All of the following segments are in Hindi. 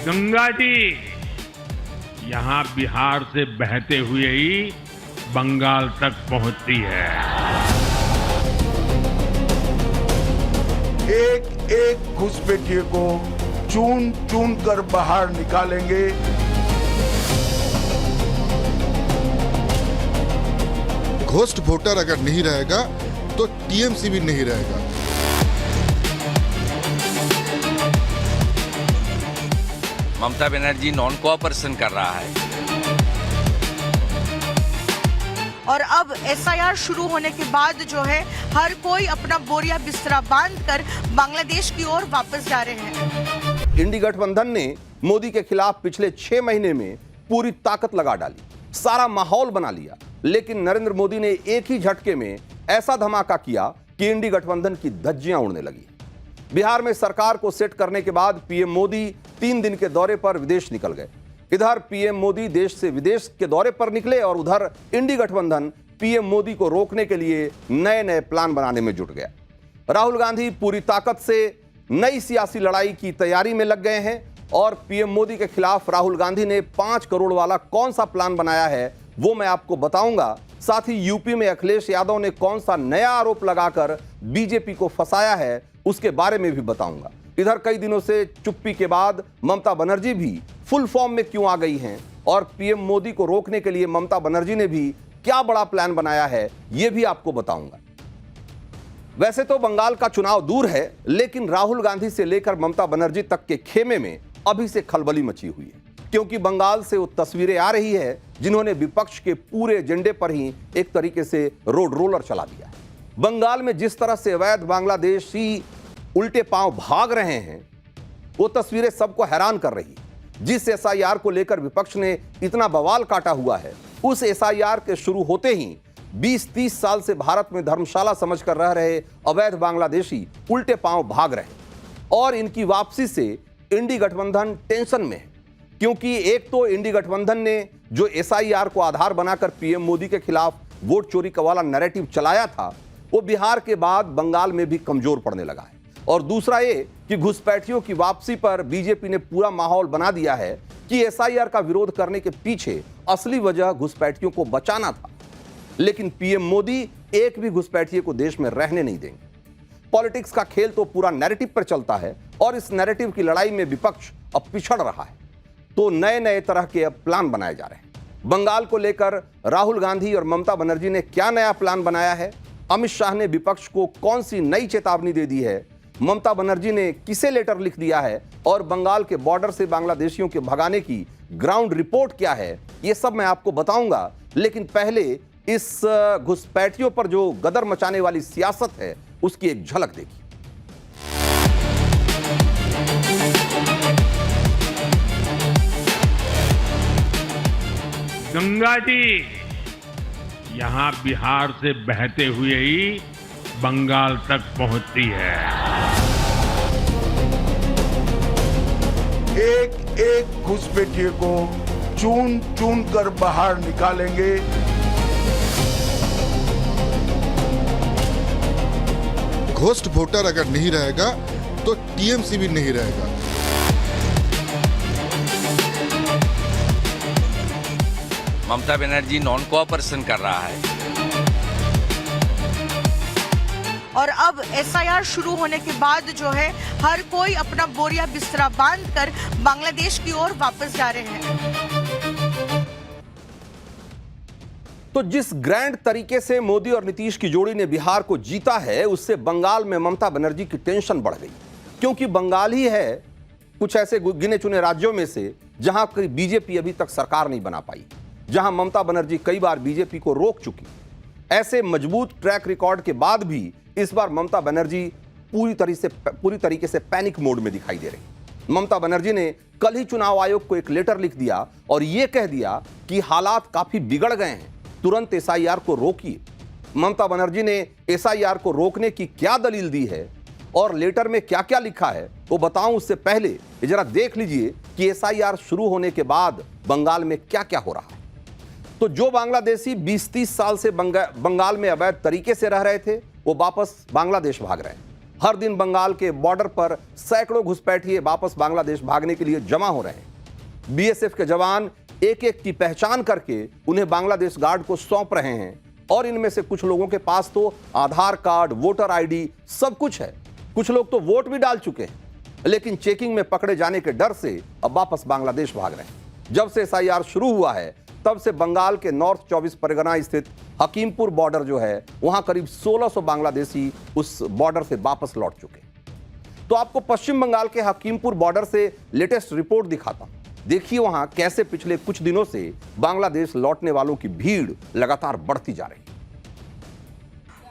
गंगा जी यहाँ बिहार से बहते हुए ही बंगाल तक पहुंचती है। एक एक घुसपैठिए को चुन चुन कर बाहर निकालेंगे। घोस्ट वोटर अगर नहीं रहेगा तो टीएमसी भी नहीं रहेगा। ममता बनर्जी नॉन कोऑपरेशन कर रहा है। और अब एसआईआर शुरू होने के बाद जो है हर कोई अपना बोरिया बिस्तरा बांधकर बांग्लादेश की ओर वापस जा रहे हैं। इंडी गठबंधन ने मोदी के खिलाफ पिछले 6 महीने में पूरी ताकत लगा डाली, सारा माहौल बना लिया, लेकिन नरेंद्र मोदी ने एक ही झटके में ऐसा धमाका किया कि इंडी गठबंधन की धज्जियां उड़ने लगी। बिहार में सरकार को सेट करने के बाद पीएम मोदी 3 दिन के दौरे पर विदेश निकल गए। इधर पीएम मोदी देश से विदेश के दौरे पर निकले और उधर इंडी गठबंधन पीएम मोदी को रोकने के लिए नए नए प्लान बनाने में जुट गया। राहुल गांधी पूरी ताकत से नई सियासी लड़ाई की तैयारी में लग गए हैं और पीएम मोदी के खिलाफ राहुल गांधी ने 5 करोड़ वाला कौन सा प्लान बनाया है वो मैं आपको बताऊंगा। साथ ही यूपी में अखिलेश यादव ने कौन सा नया आरोप लगाकर बीजेपी को फंसाया है उसके बारे में भी बताऊंगा। इधर कई दिनों से चुप्पी के बाद ममता बनर्जी भी फुल फॉर्म में क्यों आ गई हैं और पीएम मोदी को रोकने के लिए ममता बनर्जी ने भी क्या बड़ा प्लान बनाया है यह भी आपको बताऊंगा। वैसे तो बंगाल का चुनाव दूर है, लेकिन राहुल गांधी से लेकर ममता बनर्जी तक के खेमे में अभी से खलबली मची हुई है, क्योंकि बंगाल से वो तस्वीरें आ रही है जिन्होंने विपक्ष के पूरे एजेंडे पर ही एक तरीके से रोड रोलर चला दिया है। बंगाल में जिस तरह से अवैध बांग्लादेशी उल्टे पांव भाग रहे हैं वो तस्वीरें सबको हैरान कर रही है। जिस एसआईआर को लेकर विपक्ष ने इतना बवाल काटा हुआ है, उस एसआईआर के शुरू होते ही 20-30 साल से भारत में धर्मशाला समझकर रह रहे अवैध बांग्लादेशी उल्टे पांव भाग रहे हैं और इनकी वापसी से इंडी गठबंधन टेंशन में है, क्योंकि एक तो इंडी गठबंधन ने जो एसआईआर को आधार बनाकर पीएम मोदी के खिलाफ वोट चोरी का वाला नैरेटिव चलाया था वो बिहार के बाद बंगाल में भी कमजोर पड़ने लगा है, और दूसरा ये कि घुसपैठियों की वापसी पर बीजेपी ने पूरा माहौल बना दिया है कि एसआईआर का विरोध करने के पीछे असली वजह घुसपैठियों को बचाना था। लेकिन पीएम मोदी एक भी घुसपैठिए को देश में रहने नहीं देंगे। पॉलिटिक्स का खेल तो पूरा नैरेटिव पर चलता है और इस नैरेटिव की लड़ाई में विपक्ष अब पिछड़ रहा है, तो नए नए तरह के अब प्लान बनाए जा रहे हैं। बंगाल को लेकर राहुल गांधी और ममता बनर्जी ने क्या नया प्लान बनाया है, अमित शाह ने विपक्ष को कौन सी नई चेतावनी दे दी है, ममता बनर्जी ने किसे लेटर लिख दिया है और बंगाल के बॉर्डर से बांग्लादेशियों के भगाने की ग्राउंड रिपोर्ट क्या है, ये सब मैं आपको बताऊंगा। लेकिन पहले इस घुसपैठियों पर जो गदर मचाने वाली सियासत है उसकी एक झलक देखिए। गंगा जी यहाँ बिहार से बहते हुए ही बंगाल तक पहुंचती है। एक एक घुसपैठिए को चुन चुन कर बाहर निकालेंगे। घोस्ट वोटर अगर नहीं रहेगा तो टीएमसी भी नहीं रहेगा। ममता बनर्जी नॉन कोऑपरेशन कर रहा है। और अब एसआईआर शुरू होने के बाद जो है हर कोई अपना बोरिया बिस्तरा बांधकर बांग्लादेश की ओर वापस जा रहे हैं। तो जिस ग्रैंड तरीके से मोदी और नीतीश की जोड़ी ने बिहार को जीता है, उससे बंगाल में ममता बनर्जी की टेंशन बढ़ गई, क्योंकि बंगाल ही है कुछ ऐसे गिने चुने राज्यों में से जहां बीजेपी अभी तक सरकार नहीं बना पाई, जहां ममता बनर्जी कई बार बीजेपी को रोक चुकी। ऐसे मजबूत ट्रैक रिकॉर्ड के बाद भी इस बार ममता बनर्जी पूरी तरीके से पैनिक मोड में दिखाई दे रही। ममता बनर्जी ने कल ही चुनाव आयोग को एक लेटर लिख दिया और यह कह दिया कि हालात काफी बिगड़ गए हैं, तुरंत एसआईआर को रोकिए। ममता बनर्जी ने एसआईआर को रोकने की क्या दलील दी है और लेटर में क्या क्या लिखा है वो बताऊं, उससे पहले जरा देख लीजिए कि एसआईआर शुरू होने के बाद बंगाल में क्या क्या हो रहा है। तो जो बांग्लादेशी 20-30 साल से बंगाल में अवैध तरीके से रह रहे थे वो वापस बांग्लादेश भाग रहे हैं। हर दिन बंगाल के बॉर्डर पर सैकड़ों घुसपैठिए वापस बांग्लादेश भागने के लिए जमा हो रहे हैं। बीएसएफ के जवान एक एक की पहचान करके उन्हें बांग्लादेश गार्ड को सौंप रहे हैं और इनमें से कुछ लोगों के पास तो आधार कार्ड, वोटर आईडी सब कुछ है। कुछ लोग तो वोट भी डाल चुके हैं, लेकिन चेकिंग में पकड़े जाने के डर से अब वापस बांग्लादेश भाग रहे हैं। जब से एसआईआर शुरू हुआ है तब से बंगाल के नॉर्थ 24 परगना स्थित हकीमपुर बॉर्डर जो है वहां करीब 1600 बांग्लादेशी उस बॉर्डर से वापस लौट चुके। तो आपको पश्चिम बंगाल के हकीमपुर बॉर्डर से लेटेस्ट रिपोर्ट दिखाता हूं। देखिए वहां कैसे पिछले कुछ दिनों से बांग्लादेश लौटने वालों की भीड़ लगातार बढ़ती जा रही है।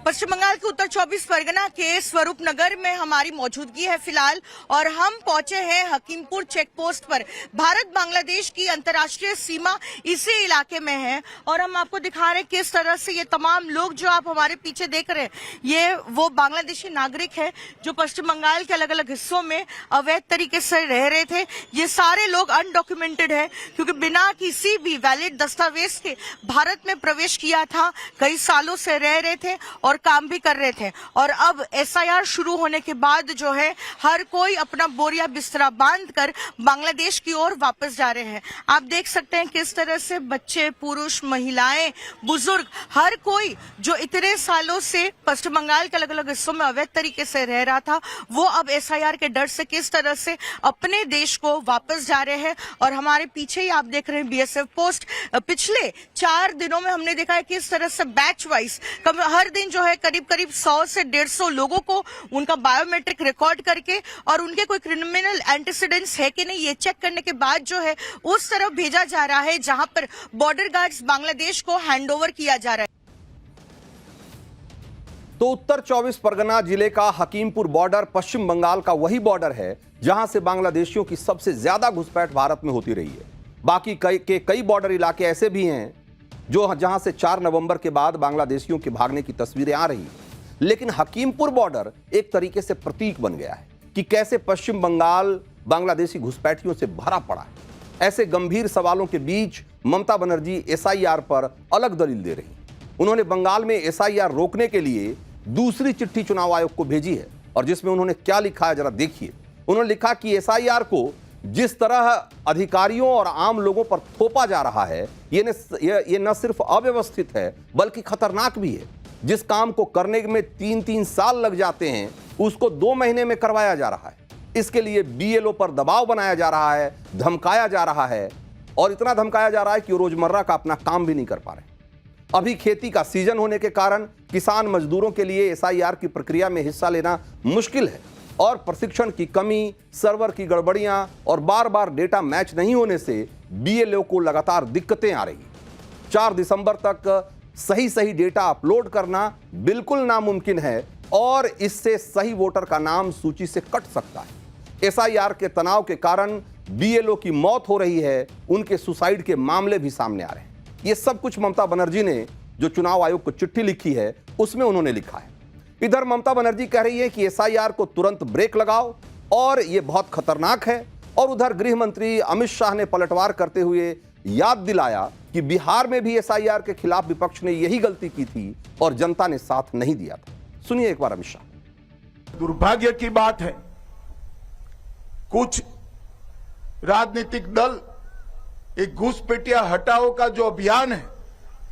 पश्चिम बंगाल के उत्तर 24 परगना के स्वरूप नगर में हमारी मौजूदगी है फिलहाल, और हम पहुंचे हैं हकीमपुर चेक पोस्ट पर। भारत बांग्लादेश की अंतर्राष्ट्रीय सीमा इसी इलाके में है और हम आपको दिखा रहे हैं किस तरह से ये तमाम लोग जो आप हमारे पीछे देख रहे हैं ये वो बांग्लादेशी नागरिक है जो पश्चिम बंगाल के अलग अलग हिस्सों में अवैध तरीके से रह रहे थे। ये सारे लोग अनडॉक्यूमेंटेड है क्योंकि बिना किसी भी वैलिड दस्तावेज के भारत में प्रवेश किया था, कई सालों से रह रहे थे और काम भी कर रहे थे। और अब एसआईआर शुरू होने के बाद जो है हर कोई अपना बोरिया बिस्तरा बांधकर बांग्लादेश की ओर वापस जा रहे हैं। आप देख सकते हैं किस तरह से बच्चे, पुरुष, महिलाएं, बुजुर्ग, हर कोई जो इतने सालों से पश्चिम बंगाल के अलग अलग हिस्सों में अवैध तरीके से रह रहा था वो अब एसआईआर के डर से किस तरह से अपने देश को वापस जा रहे हैं। और हमारे पीछे ही आप देख रहे हैं बीएसएफ पोस्ट। पिछले 4 दिनों में हमने देखा है किस तरह से बैच वाइज हर दिन जो है करीब 100 से 150 लोगों को उनका बायोमेट्रिक रिकॉर्ड करके और उनके कोई क्रिमिनल एंटीसीडेंट्स है कि नहीं ये चेक करने के बाद जो है उस तरफ भेजा जा रहा है जहां पर बॉर्डर गार्ड्स बांग्लादेश को हैंडओवर किया जा रहा है। तो उत्तर 24 परगना जिले का हकीमपुर बॉर्डर पश्चिम बंगाल का वही बॉर्डर है जहां से बांग्लादेशियों की सबसे ज्यादा घुसपैठ भारत में होती रही है। बाकी कई बॉर्डर इलाके ऐसे भी हैं जो जहां से 4 नवंबर के बाद बांग्लादेशियों के भागने की तस्वीरें आ रही हैं। लेकिन हकीमपुर बॉर्डर एक तरीके से प्रतीक बन गया है कि कैसे पश्चिम बंगाल बांग्लादेशी घुसपैठियों से भरा पड़ा है। ऐसे गंभीर सवालों के बीच ममता बनर्जी एसआईआर पर अलग दलील दे रही। उन्होंने बंगाल में एसआईआर रोकने के लिए दूसरी चिट्ठी चुनाव आयोग को भेजी है और जिसमें उन्होंने क्या लिखा है जरा देखिए। उन्होंने लिखा कि एसआईआर को जिस तरह अधिकारियों और आम लोगों पर थोपा जा रहा है ये न सिर्फ अव्यवस्थित है बल्कि खतरनाक भी है। जिस काम को करने में 3-3 साल लग जाते हैं उसको 2 महीने में करवाया जा रहा है। इसके लिए बीएलओ पर दबाव बनाया जा रहा है, धमकाया जा रहा है और इतना धमकाया जा रहा है कि वो रोजमर्रा का अपना काम भी नहीं कर पा रहे। अभी खेती का सीजन होने के कारण किसान मजदूरों के लिए एसआईआर की प्रक्रिया में हिस्सा लेना मुश्किल है और प्रशिक्षण की कमी, सर्वर की गड़बड़ियां और बार-बार डेटा मैच नहीं होने से बीएलओ को लगातार दिक्कतें आ रही। 4 दिसंबर तक सही डेटा अपलोड करना बिल्कुल नामुमकिन है और इससे सही वोटर का नाम सूची से कट सकता है। एसआईआर के तनाव के कारण बीएलओ की मौत हो रही है, उनके सुसाइड के मामले भी सामने आ रहे हैं। ये सब कुछ ममता बनर्जी ने जो चुनाव आयोग को चिट्ठी लिखी है उसमें उन्होंने लिखा है। इधर ममता बनर्जी कह रही है कि एसआईआर को तुरंत ब्रेक लगाओ और यह बहुत खतरनाक है, और उधर गृह मंत्री अमित शाह ने पलटवार करते हुए याद दिलाया कि बिहार में भी एसआईआर के खिलाफ विपक्ष ने यही गलती की थी और जनता ने साथ नहीं दिया था। सुनिए एक बार अमित शाह। दुर्भाग्य की बात है कुछ राजनीतिक दल एक घुसपैठिया हटाओ का जो अभियान है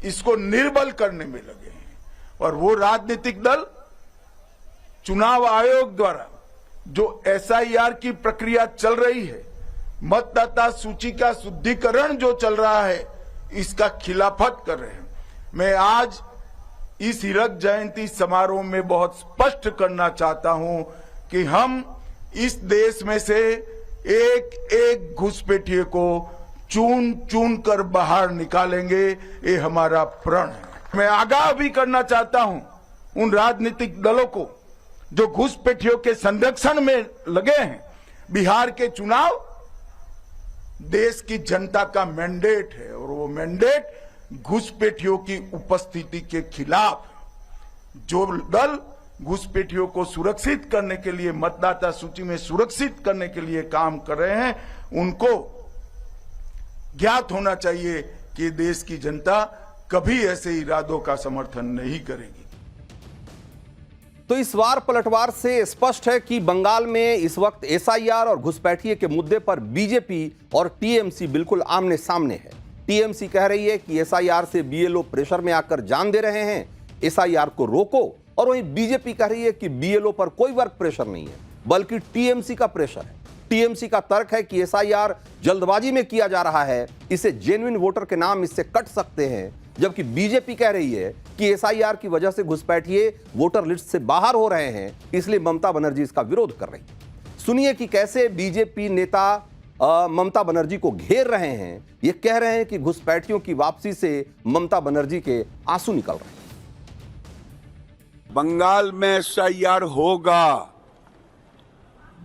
इसको निर्बल करने में लगे हैं और वो राजनीतिक दल चुनाव आयोग द्वारा जो एसआईआर की प्रक्रिया चल रही है, मतदाता सूची का शुद्धिकरण जो चल रहा है इसका खिलाफत कर रहे हैं। मैं आज इस हीरक जयंती समारोह में बहुत स्पष्ट करना चाहता हूं कि हम इस देश में से एक एक घुसपैठिए को चुन चुन कर बाहर निकालेंगे, ये हमारा प्रण है। मैं आगाह भी करना चाहता हूं उन राजनीतिक दलों को जो घुसपैठियों के संरक्षण में लगे हैं। बिहार के चुनाव देश की जनता का मैंडेट है और वो मैंडेट घुसपैठियों की उपस्थिति के खिलाफ। जो दल घुसपैठियों को सुरक्षित करने के लिए, मतदाता सूची में सुरक्षित करने के लिए काम कर रहे हैं, उनको ज्ञात होना चाहिए कि देश की जनता कभी ऐसे इरादों का समर्थन नहीं करेगी। तो इस बार पलटवार से स्पष्ट है कि बंगाल में इस वक्त एसआईआर और घुसपैठिए के मुद्दे पर बीजेपी और टीएमसी बिल्कुल आमने सामने है। टीएमसी कह रही है कि एसआईआर से बीएलओ प्रेशर में आकर जान दे रहे हैं, एसआईआर को रोको, और वहीं बीजेपी कह रही है कि बीएलओ पर कोई वर्क प्रेशर नहीं है बल्कि टीएमसी का प्रेशर है। टीएमसी का तर्क है कि एसआईआर जल्दबाजी में किया जा रहा है, इसे जेन्युइन वोटर के नाम इससे कट सकते हैं, जबकि बीजेपी कह रही है कि एसआईआर की वजह से घुसपैठिए वोटर लिस्ट से बाहर हो रहे हैं, इसलिए ममता बनर्जी इसका विरोध कर रही है। सुनिए कि कैसे बीजेपी नेता ममता बनर्जी को घेर रहे हैं। ये कह रहे हैं कि घुसपैठियों की वापसी से ममता बनर्जी के आंसू निकल रहे हैं। बंगाल में एसआईआर होगा।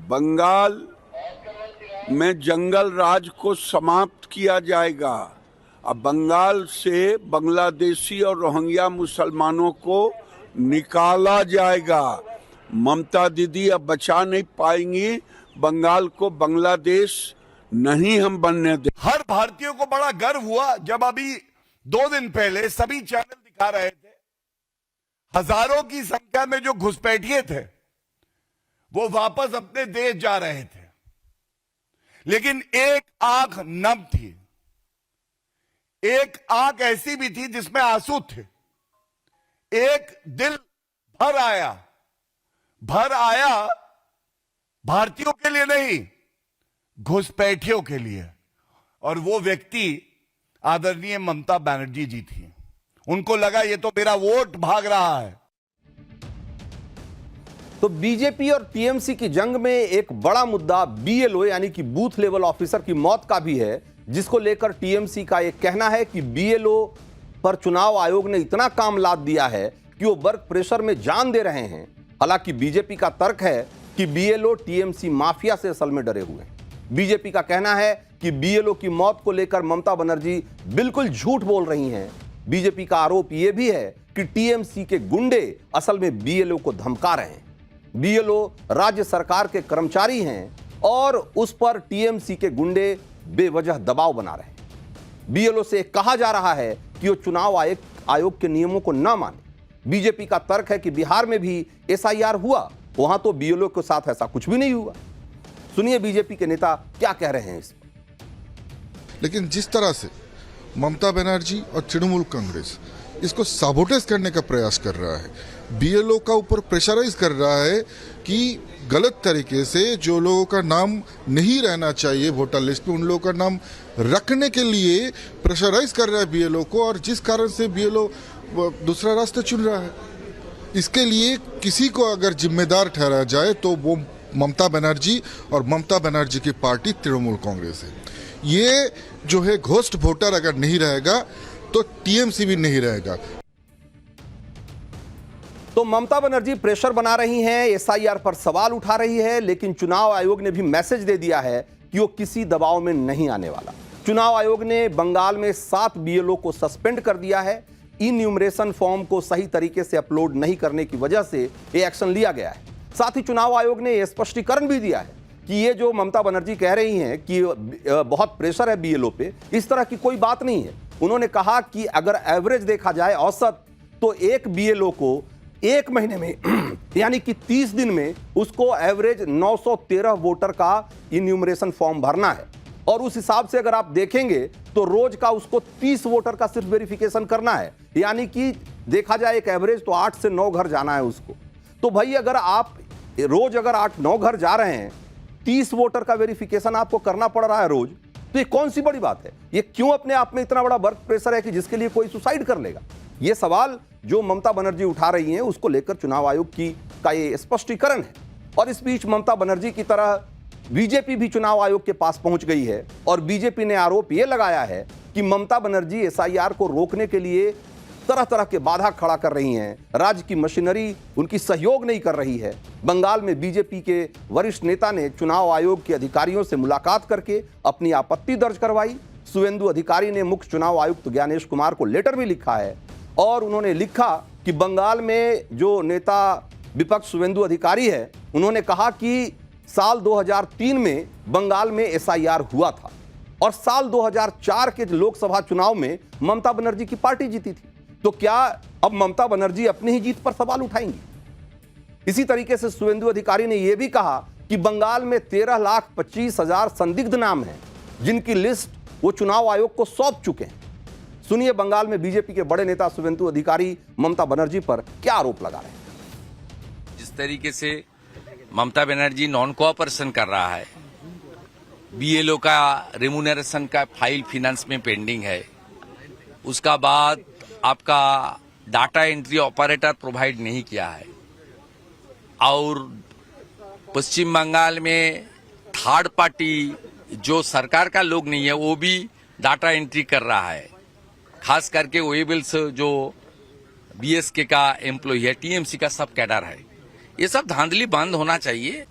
बंगाल में जंगल राज को समाप्त किया जाएगा। अब बंगाल से बांग्लादेशी और रोहिंग्या मुसलमानों को निकाला जाएगा। ममता दीदी अब बचा नहीं पाएंगी बंगाल को, बांग्लादेश नहीं हम बनने दे। हर भारतीय को बड़ा गर्व हुआ जब अभी 2 दिन पहले सभी चैनल दिखा रहे थे, हजारों की संख्या में जो घुसपैठिए थे वो वापस अपने देश जा रहे थे, लेकिन एक आंख नम थी, एक आंख ऐसी भी थी जिसमें आंसू थे, एक दिल भर आया भारतीयों के लिए नहीं, घुसपैठियों के लिए। और वो व्यक्ति आदरणीय ममता बनर्जी जी थी। उनको लगा ये तो मेरा वोट भाग रहा है। तो बीजेपी और टीएमसी की जंग में एक बड़ा मुद्दा बीएलओ यानी कि बूथ लेवल ऑफिसर की मौत का भी है, जिसको लेकर टीएमसी का एक कहना है कि बीएलओ पर चुनाव आयोग ने इतना काम लाद दिया है कि वो वर्क प्रेशर में जान दे रहे हैं। हालांकि बीजेपी का तर्क है कि बीएलओ टीएमसी माफिया से असल में डरे हुए हैं। बीजेपी का कहना है कि बीएलओ की मौत को लेकर ममता बनर्जी बिल्कुल झूठ बोल रही हैं। बीजेपी का आरोप यह भी है कि टीएमसी के गुंडे असल में बीएलओ को धमका रहे हैं। बीएलओ राज्य सरकार के कर्मचारी हैं और उस पर टीएमसी के गुंडे बेवजह दबाव बना रहे हैं। बीएलओ से कहा जा रहा है कि वो चुनाव आयोग के नियमों को न माने। बीजेपी का तर्क है कि बिहार में भी एसआईआर हुआ, वहां तो बीएलओ के साथ ऐसा कुछ भी नहीं हुआ। सुनिए बीजेपी के नेता क्या कह रहे हैं इस पर। लेकिन जिस तरह से ममता बनर्जी और तृणमूल कांग्रेस इसको साबोटेज करने का प्रयास कर रहा है, बीएलओ का ऊपर प्रेशराइज कर रहा है कि गलत तरीके से जो लोगों का नाम नहीं रहना चाहिए वोटर लिस्ट पे, उन लोगों का नाम रखने के लिए प्रेशराइज कर रहा है बीएलओ को, और जिस कारण से बीएलओ दूसरा रास्ता चुन रहा है। इसके लिए किसी को अगर जिम्मेदार ठहराया जाए तो वो ममता बनर्जी और ममता बनर्जी की पार्टी तृणमूल कांग्रेस है। ये जो है घोस्ट वोटर अगर नहीं रहेगा तो टीएमसी भी नहीं रहेगा। तो ममता बनर्जी प्रेशर बना रही हैं, एसआईआर पर सवाल उठा रही है, लेकिन चुनाव आयोग ने भी मैसेज दे दिया है कि वो किसी दबाव में नहीं आने वाला। चुनाव आयोग ने बंगाल में 7 बीएलओ को सस्पेंड कर दिया है। इन्यूमरेशन फॉर्म को सही तरीके से अपलोड नहीं करने की वजह से ये एक्शन लिया गया है। साथ ही चुनाव आयोग ने यह स्पष्टीकरण भी दिया है कि ये जो ममता बनर्जी कह रही हैं कि बहुत प्रेशर है बीएलओ पे, इस तरह की कोई बात नहीं है। उन्होंने कहा कि अगर एवरेज देखा जाए औसत, तो एक बीएलओ को 1 महीने में यानी कि 30 दिन में उसको एवरेज 913 वोटर का इन्यूमरेशन फॉर्म भरना है, और उस हिसाब से अगर आप देखेंगे तो रोज का उसको 30 वोटर का सिर्फ वेरिफिकेशन करना है, यानी कि देखा जाए एक एवरेज तो 8 से 9 घर जाना है उसको। तो भाई अगर आप रोज अगर 8-9 घर जा रहे हैं, 30 वोटर का वेरिफिकेशन आपको करना पड़ रहा है रोज, तो ये कौन सी बड़ी बात है? ये क्यों अपने आप में इतना बड़ा वर्क प्रेशर है कि जिसके लिए कोई सुसाइड कर लेगा? ये सवाल जो ममता बनर्जी उठा रही हैं उसको लेकर चुनाव आयोग का ये स्पष्टीकरण है। और इस बीच ममता बनर्जी की तरह बीजेपी भी चुनाव आयोग के पास पहुंच गई है, और बीजेपी ने आरोप यह लगाया है कि ममता बनर्जी एसआईआर को रोकने के लिए तरह तरह के बाधा खड़ा कर रही हैं। राज्य की मशीनरी उनकी सहयोग नहीं कर रही है। बंगाल में बीजेपी के वरिष्ठ नेता ने चुनाव आयोग के अधिकारियों से मुलाकात करके अपनी आपत्ति दर्ज करवाई। शुवेंदु अधिकारी ने मुख्य चुनाव आयुक्त ज्ञानेश कुमार को लेटर भी लिखा है, और उन्होंने लिखा कि बंगाल में जो नेता विपक्ष शुवेंदु अधिकारी है, उन्होंने कहा कि साल 2003 में बंगाल में एसआईआर हुआ था, और साल 2004 के लोकसभा चुनाव में ममता बनर्जी की पार्टी जीती थी। तो क्या अब ममता बनर्जी अपनी ही जीत पर सवाल उठाएंगी? इसी तरीके से शुभेंदु अधिकारी ने यह भी कहा कि बंगाल में 13,25,000 संदिग्ध नाम हैं जिनकी लिस्ट वो चुनाव आयोग को सौंप चुके हैं। सुनिए बंगाल में बीजेपी के बड़े नेता शुभेंदु अधिकारी ममता बनर्जी पर क्या आरोप लगा रहे हैं। जिस तरीके से ममता बनर्जी नॉन कोऑपरेशन कर रहा है, बीएलओ का रेम्यूनरेशन का फाइल फाइनेंस में पेंडिंग है, उसका बाद आपका डाटा एंट्री ऑपरेटर प्रोवाइड नहीं किया है, और पश्चिम बंगाल में थर्ड पार्टी जो सरकार का लोग नहीं है वो भी डाटा एंट्री कर रहा है, खास करके वेबल्स जो बीएसके का एम्प्लॉय है, टीएमसी का सब कैडर है। ये सब धांधली बंद होना चाहिए।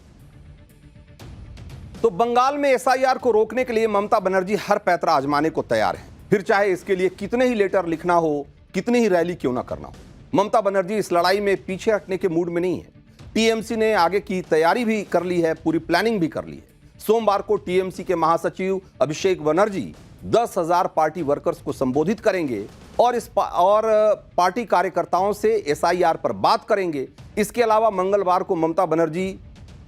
तो बंगाल में एसआईआर को रोकने के लिए ममता बनर्जी हर पैतरा आजमाने को तैयार है, फिर चाहे इसके लिए कितने ही लेटर लिखना हो, कितनी ही रैली क्यों ना करना हो। ममता बनर्जी इस लड़ाई में पीछे हटने के मूड में नहीं है। टीएमसी ने आगे की तैयारी भी कर ली है, पूरी प्लानिंग भी कर ली है। सोमवार को टीएमसी के महासचिव अभिषेक बनर्जी 10,000 पार्टी वर्कर्स को संबोधित करेंगे और पार्टी कार्यकर्ताओं से एसआईआर पर बात करेंगे। इसके अलावा मंगलवार को ममता बनर्जी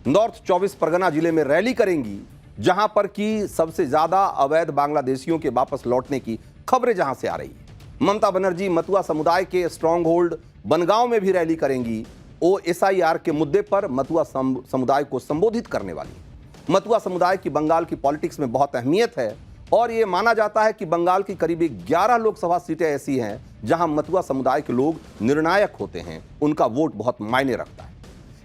नॉर्थ 24 परगना जिले में रैली करेंगी, जहां पर की सबसे ज्यादा अवैध बांग्लादेशियों के वापस लौटने की खबरें जहां से आ रही है। ममता बनर्जी मतुआ समुदाय के स्ट्रॉन्ग होल्ड बनगांव में भी रैली करेंगी। वो एसआईआर के मुद्दे पर मतुआ समुदाय को संबोधित करने वाली है। मतुआ समुदाय की बंगाल की पॉलिटिक्स में बहुत अहमियत है और यह माना जाता है कि बंगाल की करीब 11 लोकसभा सीटें ऐसी हैं जहां मतुआ समुदाय के लोग निर्णायक होते हैं, उनका वोट बहुत मायने रखता है।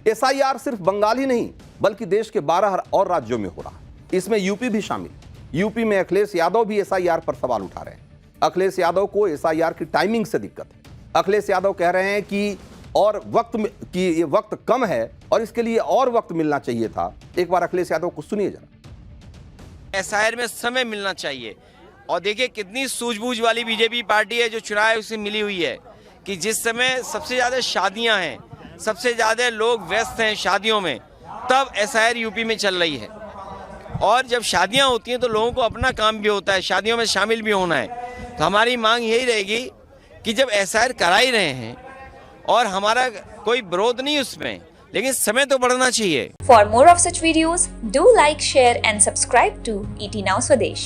एसआईआर सिर्फ बंगाल ही नहीं बल्कि देश के 12 और राज्यों में हो रहा है, इसमें यूपी भी शामिल। यूपी में अखिलेश यादव भी एसआईआर पर सवाल उठा रहे हैं। अखिलेश यादव को एसआईआर की टाइमिंग से दिक्कत है। अखिलेश यादव कह रहे हैं कि ये वक्त कम है और इसके लिए और वक्त मिलना चाहिए था। एक बार अखिलेश यादव को सुनिए जरा। एसआईआर में समय मिलना चाहिए। और देखिए कितनी सूझबूझ वाली बीजेपी पार्टी है जो चुनाव उसे मिली हुई है कि जिस समय सबसे ज्यादा शादियां हैं, सबसे ज्यादा लोग व्यस्त हैं शादियों में, तब एसआईआर यूपी में चल रही है। और जब शादियां होती हैं तो लोगों को अपना काम भी होता है, शादियों में शामिल भी होना है। तो हमारी मांग यही रहेगी कि जब एसआईआर करा ही रहे हैं और हमारा कोई विरोध नहीं उसमें, लेकिन समय तो बढ़ना चाहिए। For more of such videos, do like, share and subscribe to ET Now Swadesh.